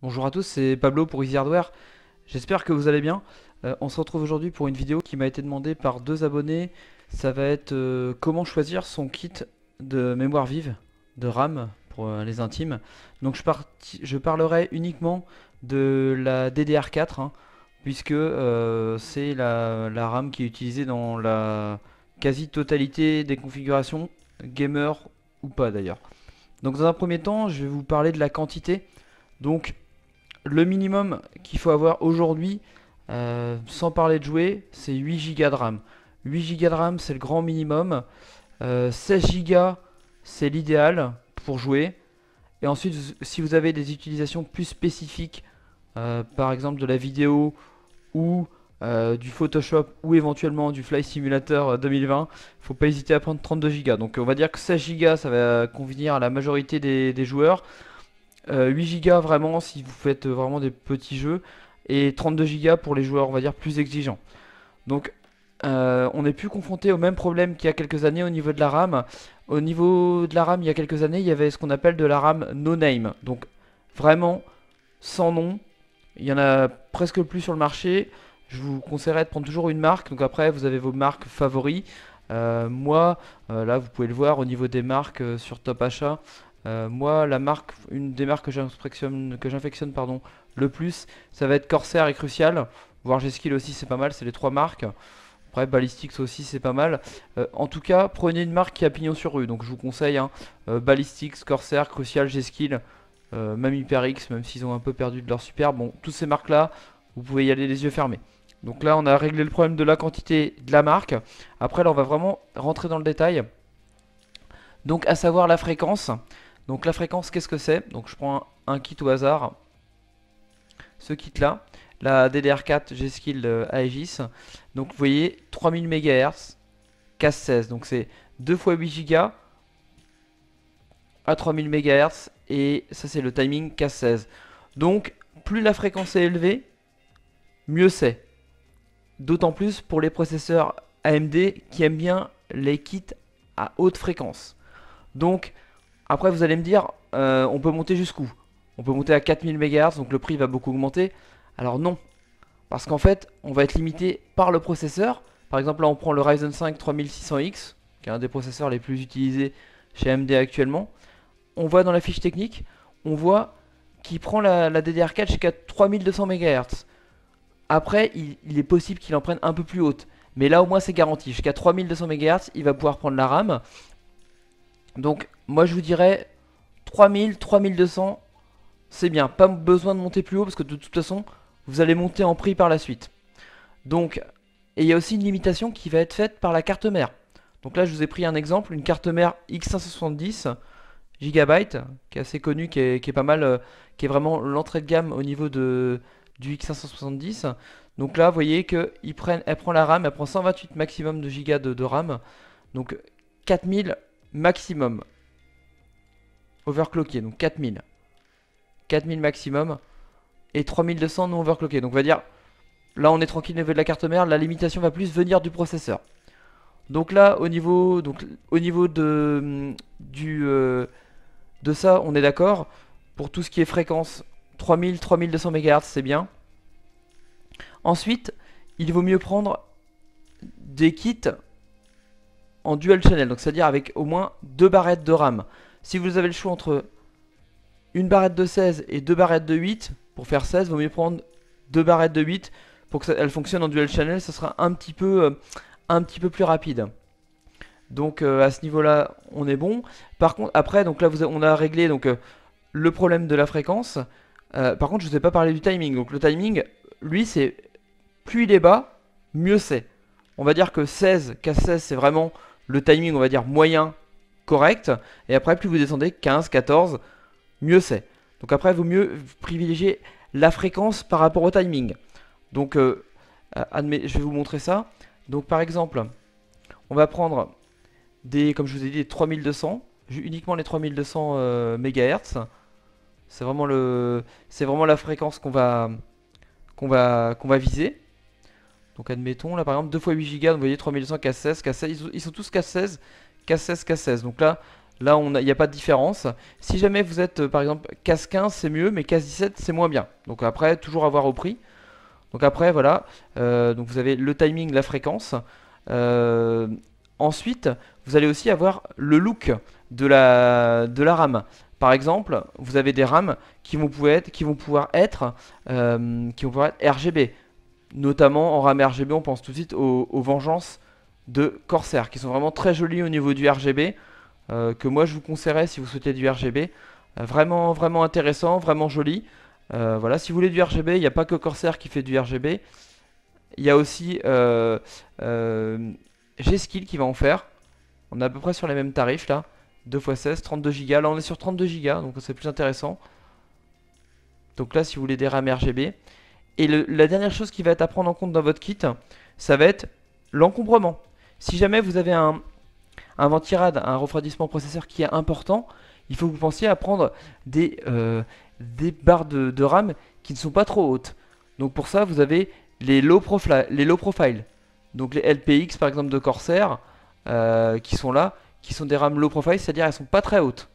Bonjour à tous, c'est Pablo pour Easy Hardware. J'espère que vous allez bien. On se retrouve aujourd'hui pour une vidéo qui m'a été demandée par deux abonnés. Ça va être comment choisir son kit de mémoire vive, de RAM pour les intimes. Donc je parlerai uniquement de la DDR4, hein, puisque c'est la RAM qui est utilisée dans la quasi-totalité des configurations, gamer ou pas d'ailleurs. Donc dans un premier temps, je vais vous parler de la quantité. Donc le minimum qu'il faut avoir aujourd'hui, sans parler de jouer, c'est 8 Go de RAM. 8 Go de RAM, c'est le grand minimum. 16 Go, c'est l'idéal pour jouer. Et ensuite, si vous avez des utilisations plus spécifiques, par exemple de la vidéo ou du Photoshop ou éventuellement du Flight Simulator 2020, faut pas hésiter à prendre 32 Go. Donc on va dire que 16 Go, ça va convenir à la majorité des joueurs. 8 Go vraiment si vous faites vraiment des petits jeux, et 32 Go pour les joueurs on va dire plus exigeants. Donc on n'est plus confronté au même problème qu'il y a quelques années au niveau de la RAM. Au niveau de la RAM il y a quelques années il y avait ce qu'on appelle de la RAM no name, donc vraiment sans nom. Il y en a presque plus sur le marché. Je vous conseillerais de prendre toujours une marque. Donc après vous avez vos marques favoris. Moi là vous pouvez le voir au niveau des marques sur Top Achat. Moi, une des marques que j'affectionne pardon, le plus, ça va être Corsair et Crucial. Voire G-Skill aussi, c'est pas mal, c'est les trois marques. Après, Ballistics aussi, c'est pas mal. En tout cas, prenez une marque qui a pignon sur rue. Donc, je vous conseille hein, Ballistics, Corsair, Crucial, G-Skill, même HyperX, même s'ils ont un peu perdu de leur super. Bon, toutes ces marques-là, vous pouvez y aller les yeux fermés. Donc là, on a réglé le problème de la quantité de la marque. Après, là, on va vraiment rentrer dans le détail. Donc, à savoir la fréquence. Donc la fréquence, qu'est-ce que c'est? Donc je prends un kit au hasard, ce kit là, la DDR4 G-Skill Aegis. Donc vous voyez 3000 MHz, casse 16, donc c'est 2 fois 8 Go à 3000 MHz, et ça c'est le timing casse 16. Donc plus la fréquence est élevée, mieux c'est. D'autant plus pour les processeurs AMD qui aiment bien les kits à haute fréquence. Donc après, vous allez me dire, on peut monter jusqu'où? On peut monter à 4000 MHz, donc le prix va beaucoup augmenter. Alors non, parce qu'en fait, on va être limité par le processeur. Par exemple, là, on prend le Ryzen 5 3600X, qui est un des processeurs les plus utilisés chez AMD actuellement. On voit dans la fiche technique, on voit qu'il prend la DDR4 jusqu'à 3200 MHz. Après, il est possible qu'il en prenne un peu plus haute. Mais là, au moins, c'est garanti. Jusqu'à 3200 MHz, il va pouvoir prendre la RAM. Donc, moi, je vous dirais 3000, 3200, c'est bien. Pas besoin de monter plus haut parce que de toute façon, vous allez monter en prix par la suite. Donc, et il y a aussi une limitation qui va être faite par la carte mère. Donc là, je vous ai pris un exemple, une carte mère X570 GB, qui est assez connue, qui est pas mal, qui est vraiment l'entrée de gamme au niveau du X570. Donc là, vous voyez elle prend la RAM, elle prend 128 maximum de Go de RAM. Donc 4000 maximum overclocké, donc 4000. 4000 maximum et 3200 non overclocké. Donc on va dire, là on est tranquille au niveau de la carte mère, la limitation va plus venir du processeur. Donc là au niveau de ça, on est d'accord. Pour tout ce qui est fréquence, 3000, 3200 MHz, c'est bien. Ensuite, il vaut mieux prendre des kits en dual channel, donc c'est-à-dire avec au moins 2 barrettes de RAM. Si vous avez le choix entre une barrette de 16 et deux barrettes de 8, pour faire 16, il vaut mieux prendre deux barrettes de 8 pour que elle fonctionne en dual channel, ça sera un petit peu plus rapide. Donc à ce niveau-là, on est bon. Par contre, après, donc là, on a réglé donc, le problème de la fréquence. Par contre, je ne vous ai pas parlé du timing. Donc le timing, lui, c'est plus il est bas, mieux c'est. On va dire que 16, K16, c'est vraiment le timing, on va dire, moyen, correct. Et après, plus vous descendez, 15, 14, mieux c'est. Donc après, il vaut mieux privilégier la fréquence par rapport au timing. Donc, je vais vous montrer ça. Donc par exemple, on va prendre comme je vous ai dit, 3200, uniquement les 3200 MHz. C'est vraiment la fréquence qu'on va viser. Donc admettons, là par exemple, 2 fois 8 Go, vous voyez 3200 K16, K16, ils sont tous K16, K16, K16. Donc là, Là, il n'y a pas de différence. Si jamais vous êtes, par exemple, CAS 15, c'est mieux, mais CAS 17, c'est moins bien. Donc après, toujours avoir au prix. Donc après, voilà. Donc vous avez le timing, la fréquence. Euh, Ensuite, vous allez aussi avoir le look de la RAM. Par exemple, vous avez des RAM qui vont pouvoir être RGB. Notamment en RAM RGB, on pense tout de suite aux Vengeances de Corsair, qui sont vraiment très jolies au niveau du RGB, que moi je vous conseillerais si vous souhaitez du RGB. Vraiment, vraiment intéressant, vraiment joli. Voilà, si vous voulez du RGB, il n'y a pas que Corsair qui fait du RGB. Il y a aussi G-Skill qui va en faire. On est à peu près sur les mêmes tarifs là. 2x16, 32 Go. Là on est sur 32 Go, donc c'est plus intéressant. Donc là si vous voulez des RAM RGB. Et la dernière chose qui va être à prendre en compte dans votre kit, ça va être l'encombrement. Si jamais vous avez un ventirad, un refroidissement processeur qui est important, il faut que vous pensiez à prendre des barres de RAM qui ne sont pas trop hautes. Donc pour ça, vous avez les low profile. Donc les LPX par exemple de Corsair, qui sont là, qui sont des RAM low profile, c'est-à-dire elles sont pas très hautes.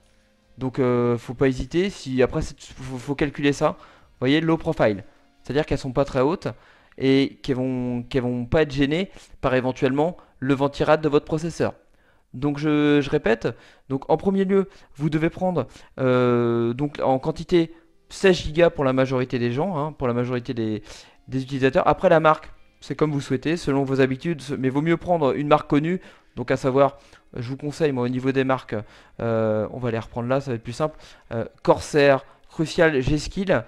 Donc faut pas hésiter, si après faut calculer ça. Vous voyez, low profile, c'est-à-dire qu'elles sont pas très hautes et qu'elles vont pas être gênées par éventuellement le ventirad de votre processeur. Donc je répète, donc en premier lieu, vous devez prendre donc en quantité 16 Go pour la majorité des gens, hein, pour la majorité des utilisateurs. Après la marque, c'est comme vous souhaitez, selon vos habitudes, mais vaut mieux prendre une marque connue. Donc à savoir, je vous conseille, moi au niveau des marques, on va les reprendre là, ça va être plus simple. Corsair, Crucial, G-Skill,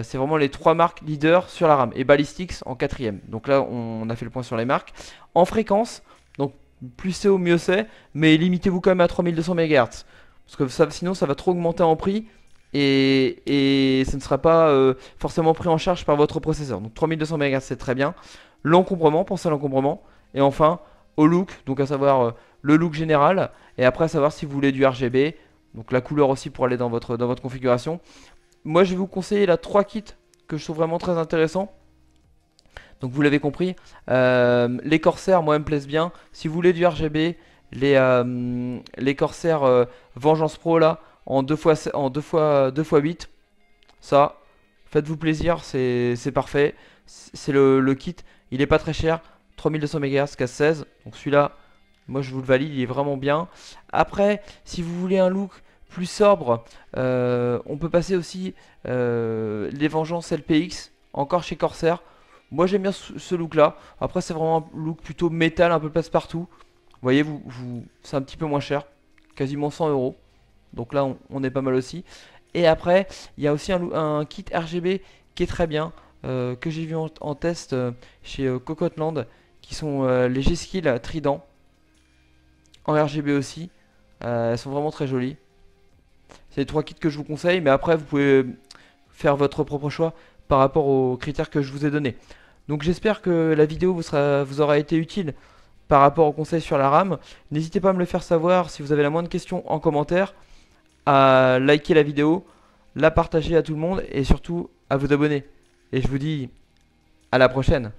c'est vraiment les trois marques leaders sur la RAM. Et Ballistics en quatrième. Donc là, on a fait le point sur les marques. En fréquence, donc plus c'est haut, mieux c'est, mais limitez-vous quand même à 3200 MHz. Parce que sinon, ça va trop augmenter en prix et ça ne sera pas forcément pris en charge par votre processeur. Donc 3200 MHz, c'est très bien. L'encombrement, pensez à l'encombrement. Et enfin, au look, donc à savoir le look général. Et après, à savoir si vous voulez du RGB. Donc la couleur aussi pour aller dans votre configuration. Moi, je vais vous conseiller là 3 kits que je trouve vraiment très intéressants. Donc vous l'avez compris, les Corsair, moi, me plaisent bien. Si vous voulez du RGB, les Corsair Vengeance Pro là, en 2x8, ça, faites-vous plaisir, c'est parfait. C'est le kit, il est pas très cher, 3200 MHz, CAS 16. Donc celui-là, moi je vous le valide, il est vraiment bien. Après, si vous voulez un look plus sobre, on peut passer aussi les Vengeances LPX, encore chez Corsair. Moi j'aime bien ce look là. Après c'est vraiment un look plutôt métal, un peu passe-partout. Vous voyez, c'est un petit peu moins cher, quasiment 100 euros. Donc là on est pas mal aussi. Et après il y a aussi un kit RGB qui est très bien, que j'ai vu en test chez Cocotland, qui sont les G-Skill Trident, en RGB aussi. Elles sont vraiment très jolies. C'est les trois kits que je vous conseille, mais après vous pouvez faire votre propre choix par rapport aux critères que je vous ai donnés. Donc j'espère que la vidéo vous aura été utile par rapport aux conseils sur la RAM. N'hésitez pas à me le faire savoir si vous avez la moindre question en commentaire, à liker la vidéo, la partager à tout le monde et surtout à vous abonner. Et je vous dis à la prochaine.